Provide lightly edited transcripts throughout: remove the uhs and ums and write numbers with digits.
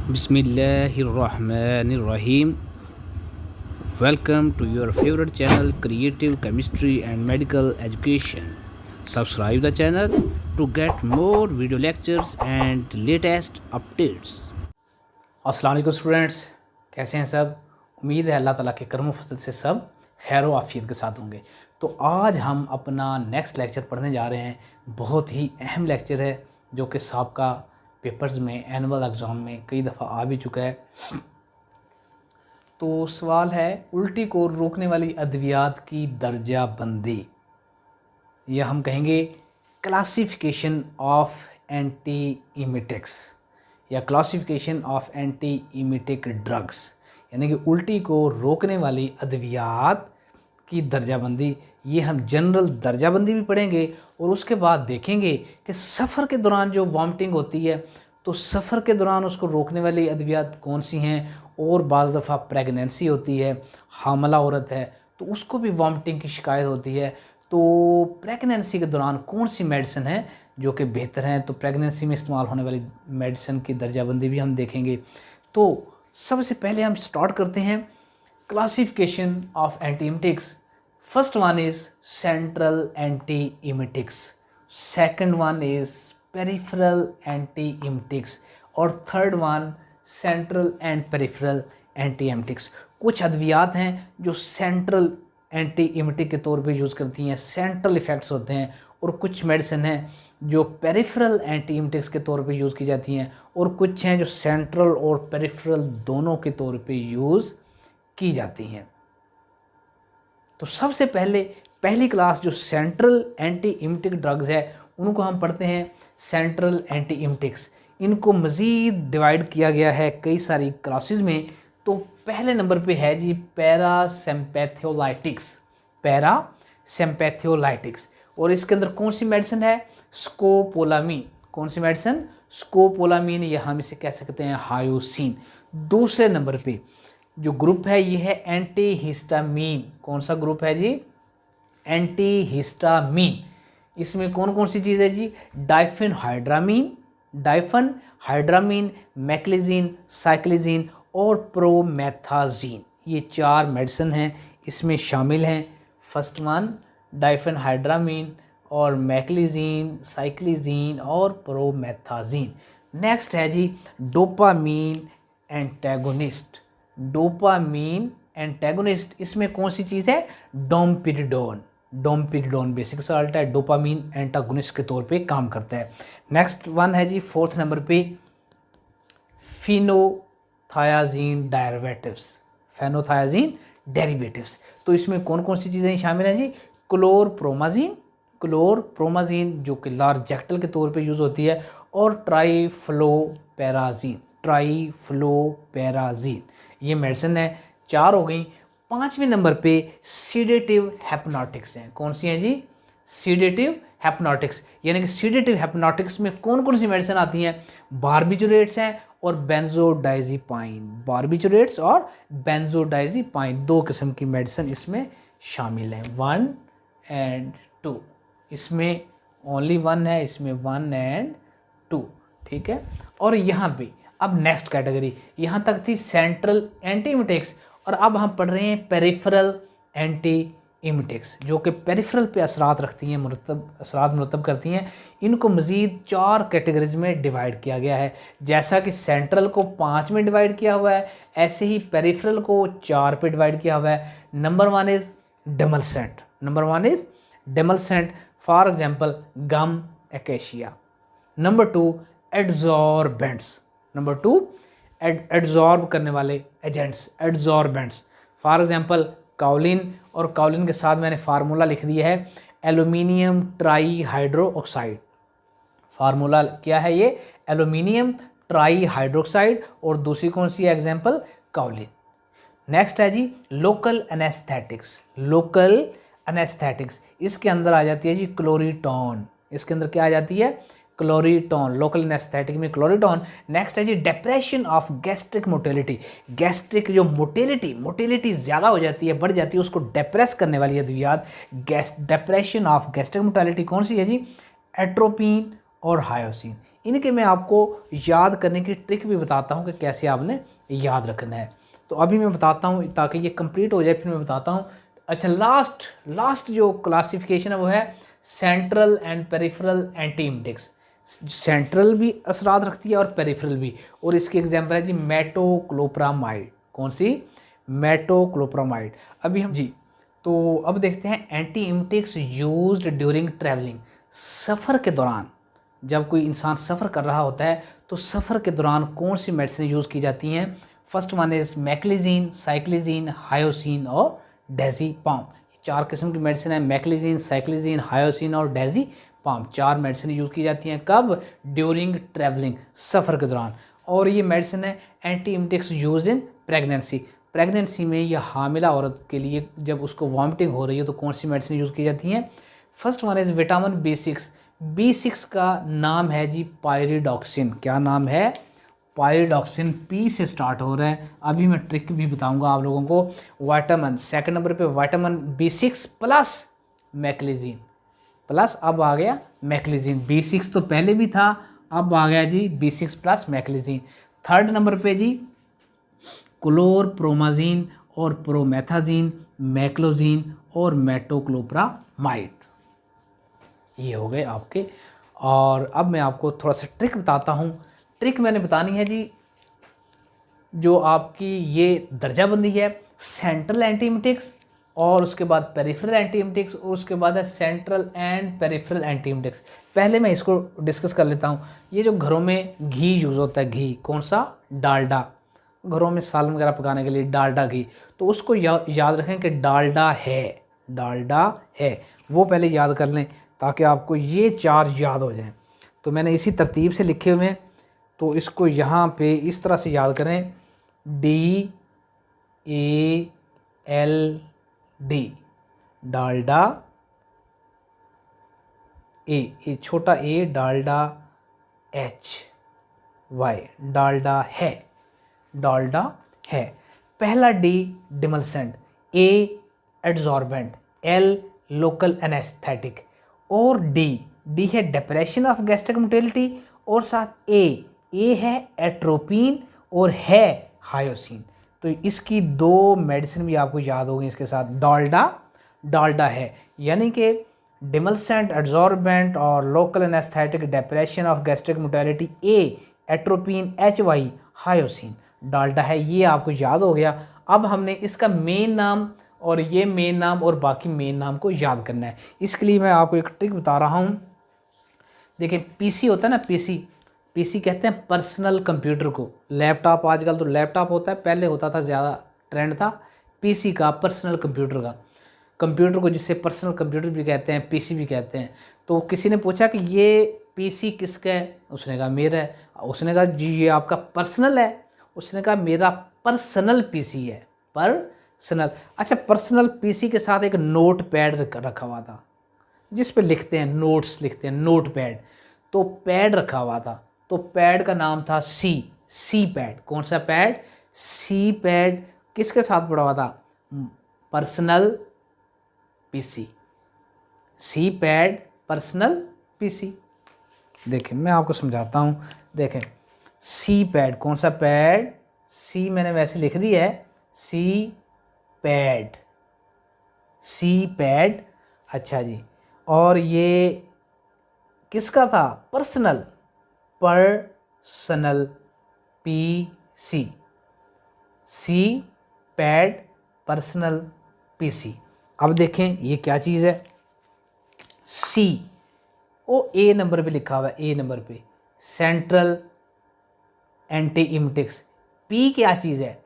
Bismillahirrahmanirrahim. Welcome to your favorite channel, Creative Chemistry and Medical Education. Subscribe the channel to get more video lectures and latest updates. अस्सलाम वालेकुम students, कैसे हैं सब। उम्मीद है अल्लाह ताला के करम फजल से सब खैर व आफियत के साथ होंगे। तो आज हम अपना नेक्स्ट लेक्चर पढ़ने जा रहे हैं। बहुत ही अहम लेक्चर है जो कि साबका पेपर्स में एनुअल एग्ज़ाम में कई दफ़ा आ भी चुका है। तो सवाल है, उल्टी को रोकने वाली अद्वियात की दर्जा बंदी, या हम कहेंगे क्लासिफिकेशन ऑफ एंटी इमेटिक्स या classification of anti emetic drugs, यानी कि उल्टी को रोकने वाली अद्वियात की दर्जाबंदी। ये हम जनरल दर्जाबंदी भी पढ़ेंगे और उसके बाद देखेंगे कि सफ़र के दौरान जो वॉमिटिंग होती है तो सफ़र के दौरान उसको रोकने वाली अद्वियात कौन सी हैं, और बाज़ दफ़ा प्रेगनेंसी होती है, हामला औरत है तो उसको भी वॉमिटिंग की शिकायत होती है। तो प्रेगनेंसी के दौरान कौन सी मेडिसिन है जो कि बेहतर हैं, तो प्रेगनेंसी में इस्तेमाल होने वाली मेडिसिन की दर्जाबंदी भी हम देखेंगे। तो सबसे पहले हम स्टार्ट करते हैं classification of antiemetics. First one is central antiemetics, second one is peripheral antiemetics और third one central and peripheral antiemetics. कुछ अद्वियात हैं जो सेंट्रल एंटीइमेटिक के तौर पे यूज़ करती हैं, सेंट्रल इफ़ेक्ट्स होते हैं, और कुछ मेडिसिन हैं जो पेरिफेरल एंटीइमेटिक्स के तौर पे यूज़ की जाती हैं, और कुछ हैं जो सेंट्रल और पेरिफेरल दोनों के तौर पे यूज़ की जाती हैं। तो सबसे पहली क्लास जो सेंट्रल एंटीइमेटिक ड्रग्स है उनको हम पढ़ते हैं सेंट्रल एंटीइमेटिक्स। इनको मज़ीद डिवाइड किया गया है कई सारी क्लासेस में। तो पहले नंबर पे है जी पैरासिम्पैथोलाइटिक्स, पैरासिम्पैथोलाइटिक्स, और इसके अंदर कौन सी मेडिसिन है, स्कोपोलामीन। कौन सी मेडिसिन, स्कोपोलामीन, या हम इसे कह सकते हैं हायोसिन। दूसरे नंबर पे जो ग्रुप है ये है एंटीहिस्टामीन। कौन सा ग्रुप है जी, एंटीहिस्टामीन। इसमें कौन कौन सी चीज़ है जी, डाइफेनहाइड्रामीन, मैक्लिजीन, साइक्लिजीन और प्रोमेथाजीन। ये चार मेडिसिन हैं इसमें शामिल हैं। फर्स्ट वन डाइफेनहाइड्रामीन और मैक्लिजीन, साइक्लिजीन और प्रोमेथाजीन। नेक्स्ट है जी डोपामीन एंटेगोनिस्ट, डोपामीन एंटेगोनिस्ट। इसमें कौन सी चीज़ है, डोमपिरिडोन, डोमपिरिडोन बेसिक साल्ट है, डोपामीन एंटागोनिस्ट के तौर पे काम करता है। नेक्स्ट वन है जी फोर्थ नंबर पे फिनोथायाजीन डेरिवेटिव्स, फेनोथायाजीन डेरिवेटिव्स। तो इसमें कौन कौन सी चीज़ें शामिल हैं जी, क्लोरप्रोमाजीन जो कि लार्जेक्टल के तौर पे यूज़ होती है, और ट्राइफ्लोपेराजीन। ये मेडिसिन है, चार हो गई। पाँचवें नंबर पे सीडेटिव हेप्नोटिक्स हैं। कौन सी हैं जी, सीडेटिव हेप्नोटिक्स, यानी कि सीडेटिव हेप्नोटिक्स में कौन कौन सी मेडिसिन आती हैं, बारबिचुरेट्स हैं और बेंजोडाइजिपाइन। बारबिचुरेट्स और बेंजोडाइजिपाइन दो किस्म की मेडिसिन इसमें शामिल हैं, 1 और 2। इसमें ओनली 1 है, इसमें 1 और 2, ठीक है। और यहाँ पे अब नेक्स्ट कैटेगरी, यहाँ तक थी सेंट्रल एंटीइमेटिक्स, और अब हम पढ़ रहे हैं पेरिफेरल एंटीइमेटिक्स जो कि पेरिफेरल पे असरात रखती हैं, असरात मुरतब करती हैं। इनको मज़ीद 4 कैटेगरीज में डिवाइड किया गया है। जैसा कि सेंट्रल को 5 में डिवाइड किया हुआ है, ऐसे ही पेरिफेरल को 4 पे डिवाइड किया हुआ है। Number 1 is demulcent, for example gum acacia. Number 2 adsorbents, number 2 adsorb करने वाले agents, adsorbents, for example kaolin, और काउलिन के साथ मैंने फार्मूला लिख दिया है एल्यूमिनियम ट्राईहाइड्रोक्साइड। फार्मूला क्या है ये, एल्यूमिनियम ट्राईहाइड्रोक्साइड, और दूसरी कौन सी है एग्जांपल, काउलिन। नेक्स्ट है जी लोकल एनेस्थेटिक्स, लोकल एनेस्थेटिक्स। इसके अंदर आ जाती है जी क्लोरिटॉन, इसके अंदर क्या आ जाती है, क्लोरिटॉन, लोकल एनेस्थेटिक में क्लोरिटॉन। नेक्स्ट है जी depression of gastric motility, gastric जो मोटिलिटी ज़्यादा हो जाती है, बढ़ जाती है, उसको डिप्रेस करने वाली अद्वियात डिप्रेशन ऑफ गैस्ट्रिक मोटिलिटी कौन सी है जी, एट्रोपिन और हायोसिन। इनके मैं आपको याद करने की ट्रिक भी बताता हूँ कि कैसे आपने याद रखना है। तो अभी मैं बताता हूँ ताकि ये कंप्लीट हो जाए, फिर मैं बताता हूँ। अच्छा, लास्ट जो क्लासिफिकेशन है वो है सेंट्रल एंड पेरिफेरल एंटीइमेटिक्स। सेंट्रल भी असरात रखती है और पेरिफेरल भी, और इसकी एग्जांपल है जी मेटोक्लोप्रामाइड। कौन सी? मेटोक्लोप्रामाइड। अभी हम जी, तो अब देखते हैं एंटीइमेटिक्स यूज्ड ड्यूरिंग ट्रैवलिंग। सफ़र के दौरान, जब कोई इंसान सफ़र कर रहा होता है तो सफ़र के दौरान कौन सी मेडिसिन यूज़ की जाती हैं? फर्स्ट वन इज़ मैक्लिजीन, साइक्लिजीन, हायोसिन और डेज़ीपाम। चार किस्म की मेडिसिन है, मैक्लिजीन, साइक्लिजीन, हायोसिन और डेज़ीपाम। चार मेडिसिन यूज़ की जाती हैं कब? ड्यूरिंग ट्रैवलिंग, सफ़र के दौरान। और ये मेडिसिन है एंटीइमेटिक्स यूज्ड इन प्रेगनेंसी। प्रेगनेंसी में या हामिला औरत के लिए जब उसको वॉमिटिंग हो रही है तो कौन सी मेडिसिन यूज़ की जाती हैं? First one is vitamin B6। B6 का नाम है जी पायरिडॉक्सिन। क्या नाम है? पायरिडॉक्सिन। पी से स्टार्ट हो रहा है। अभी मैं ट्रिक भी बताऊंगा आप लोगों को। विटामिन सेकंड नंबर पे विटामिन B6 प्लस मैक्लिजीन, प्लस अब आ गया मैक्लिजीन। B6 तो पहले भी था, अब आ गया जी B6 प्लस मैक्लिजीन। थर्ड नंबर पे जी क्लोरप्रोमाजीन और प्रोमेथाजीन, मैक्लोजीन और मेटोक्लोप्रामाइड। ये हो गए आपके। और अब मैं आपको थोड़ा सा ट्रिक बताता हूँ। ट्रिक मैंने बतानी है जी, जो आपकी ये दर्जाबंदी है सेंट्रल एंटीइमेटिक्स और उसके बाद पेरिफेरल एंटीइमेटिक्स और उसके बाद है सेंट्रल एंड पेरिफेरल एंटीइमेटिक्स। पहले मैं इसको डिस्कस कर लेता हूँ। ये जो घरों में घी यूज़ होता है, घी कौन सा? डालडा। घरों में सालन वगैरह पकाने के लिए डालडा घी, तो उसको याद रखें कि डालडा है, डालडा है, वो पहले याद कर लें ताकि आपको ये चार याद हो जाएं। तो मैंने इसी तरतीब से लिखे हुए हैं, तो इसको यहाँ पे इस तरह से याद करें, DALD, डालडा, ए छोटा ए, डालडा, HY, डालडा है, डालडा है। पहला D demulcent, A adsorbent, L local anaesthetic और D है डिप्रेशन ऑफ गैस्ट्रिक मोटिलिटी और साथ A है एट्रोपिन और है हायोसिन। तो इसकी दो मेडिसिन भी आपको याद होगी इसके साथ। डालडा है, यानी कि डिमल्सेंट, एड्जॉर्बेंट और local anaesthetic, depression of gastric motility, A atropine, HY hyoscine, Dalda है। ये आपको याद हो गया। अब हमने इसका मेन नाम और ये मेन नाम और बाकी मेन नाम को याद करना है। इसके लिए मैं आपको एक ट्रिक बता रहा हूँ। देखिए PC होता है ना, PC कहते हैं पर्सनल कंप्यूटर को। लैपटॉप, आजकल तो लैपटॉप होता है, पहले होता था, ज़्यादा ट्रेंड था PC का, पर्सनल कंप्यूटर का। कंप्यूटर को जिससे पर्सनल कंप्यूटर भी कहते हैं, PC भी कहते हैं। तो किसी ने पूछा कि ये PC किसका है? उसने कहा मेरा है। उसने कहा जी ये आपका पर्सनल है? उसने कहा मेरा पर्सनल PC है, पर्सनल। अच्छा, पर्सनल PC के साथ एक नोट पैड रखा हुआ था जिस पे लिखते हैं, नोट्स लिखते हैं, नोट पैड। तो पैड रखा हुआ था, तो पैड का नाम था सी पैड। कौन सा पैड? सी पैड। किसके साथ पड़ा हुआ था? पर्सनल PC, सी पैड, पर्सनल PC। देखें मैं आपको समझाता हूँ। देखें सी पैड, कौन सा पैड? सी मैंने वैसे लिख दी है, सी पैड, सी पैड। अच्छा जी, और ये किसका था? पर्सनल PC, सी पैड, पर्सनल PC। अब देखें ये क्या चीज़ है? सी ओ A नंबर पे लिखा हुआ है, A नंबर पे सेंट्रल एंटीइमेटिक्स। P क्या चीज़ है?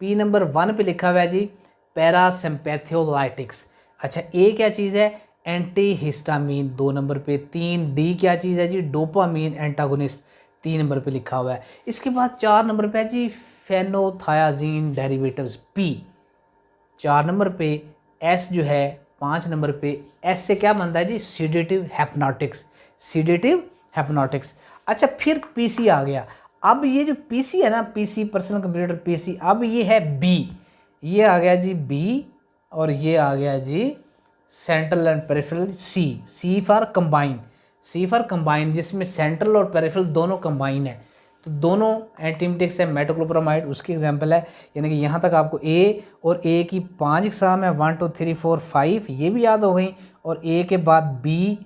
P नंबर 1 पे लिखा हुआ है जी पैरासिम्पैथोलाइटिक्स। अच्छा, A क्या चीज़ है? एंटीहिस्टामीन 2 नंबर पे। 3 D क्या चीज़ है जी? डोपामीन एंटागोनिस्ट 3 नंबर पे लिखा हुआ है। इसके बाद 4 नंबर पे है जी फेनोथायाजीन डेरिवेटिव्स P। 4 नंबर पे S जो है 5 नंबर पे, S से क्या बनता है जी? Sedative हैप्नोटिक्स, sedative हैप्नोटिक्स। अच्छा, फिर PC आ गया। अब ये जो PC है ना, PC पर्सनल कंप्यूटर PC, अब ये है B। ये आ गया जी B और ये आ गया जी central and peripheral C for combine. C for combine, जिसमें सेंट्रल और पेरिफेरल दोनों कंबाइन है, तो दोनों एंटीमिटिक्स है मेटोक्लोप्रामाइड, उसकी एग्जांपल है। यानी कि यहाँ तक आपको ए और ए की 5 इकसाम है, 1 2 3 4 5 ये भी याद हो गई, और ए के बाद बी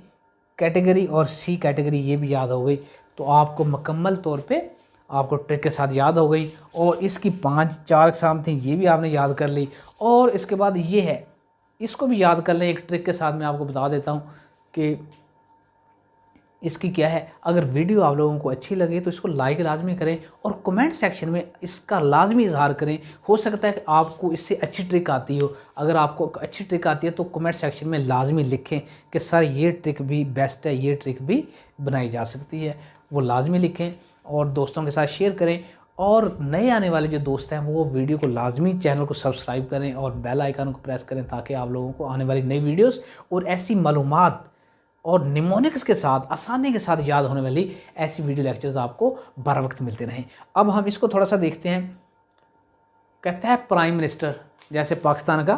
कैटेगरी और सी कैटेगरी ये भी याद हो गई। तो आपको मुकम्मल तौर पे आपको ट्रिक के साथ याद हो गई, और इसकी 4 इकसाम थी ये भी आपने याद कर ली। और इसके बाद ये है, इसको भी याद कर लें एक ट्रिक के साथ। मैं आपको बता देता हूँ कि इसकी क्या है। अगर वीडियो आप लोगों को अच्छी लगे तो इसको लाइक लाजमी करें, और कमेंट सेक्शन में इसका लाजमी इजहार करें। हो सकता है कि आपको इससे अच्छी ट्रिक आती हो। अगर आपको अच्छी ट्रिक आती है तो कमेंट सेक्शन में लाजमी लिखें कि सर ये ट्रिक भी बेस्ट है, ये ट्रिक भी बनाई जा सकती है, वो लाजमी लिखें और दोस्तों के साथ शेयर करें। और नए आने वाले जो दोस्त हैं वो वीडियो को लाजमी चैनल को सब्सक्राइब करें और बेल आइकन को प्रेस करें, ताकि आप लोगों को आने वाली नई वीडियोस और ऐसी मालूमात और निमोनिक्स के साथ आसानी के साथ याद होने वाली ऐसी वीडियो लेक्चर्स आपको बर वक्त मिलते रहें। अब हम इसको थोड़ा सा देखते हैं। कहता है प्राइम मिनिस्टर, जैसे पाकिस्तान का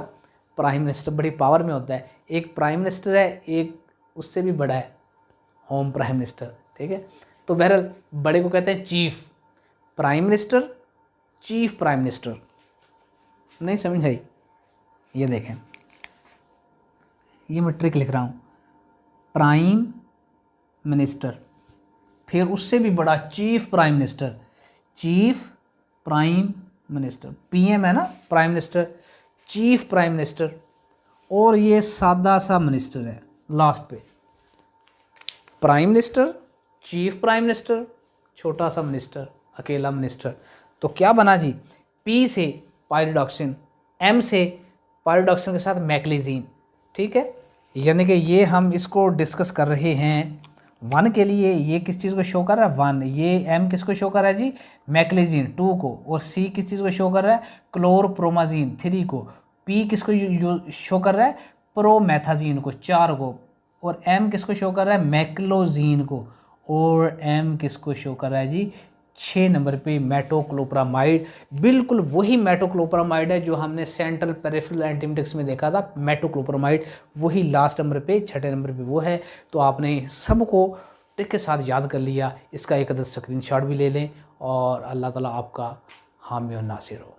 प्राइम मिनिस्टर बड़ी पावर में होता है, एक प्राइम मिनिस्टर है, एक उससे भी बड़ा है होम प्राइम मिनिस्टर, ठीक है। तो बहरहाल बड़े को कहते हैं chief prime minister, chief prime minister. नहीं समझ आई? ये देखें, ये मैं ट्रिक लिख रहा हूँ, प्राइम मिनिस्टर, फिर उससे भी बड़ा chief prime minister, chief prime minister, PM है ना prime minister, chief prime minister, और ये सादा सा मिनिस्टर है लास्ट पे, prime minister, chief prime minister, छोटा सा मिनिस्टर, अकेला मिनिस्टर। तो क्या बना जी, पी से पायरिडॉक्सिन, एम से पायरिडॉक्सिन के साथ मैक्लिजीन, ठीक है। यानी कि ये हम इसको डिस्कस कर रहे हैं 1 के लिए, ये किस चीज़ को शो कर रहा है 1, ये एम किसको शो कर रहा है जी मैक्लिजीन 2 को, और सी किस चीज़ को शो कर रहा है क्लोरप्रोमाजीन 3 को, पी किसको शो कर रहा है प्रोमेथाजीन को 4 को, और एम किसको शो कर रहा है मैक्लोजीन को, और एम किसको शो कर रहा है जी 6 नंबर पे मेटोक्लोप्रामाइड। बिल्कुल वही मेटोक्लोप्रामाइड है जो हमने सेंट्रल पेरिफेरल एंटीमिटिक्स में देखा था, मेटोक्लोप्रामाइड वही लास्ट नंबर पे 6 नंबर पे वो है। तो आपने सबको ट्रिक के साथ याद कर लिया, इसका एक स्क्रीनशॉट भी ले लें, और अल्लाह ताला आपका हामी और नासिर हो।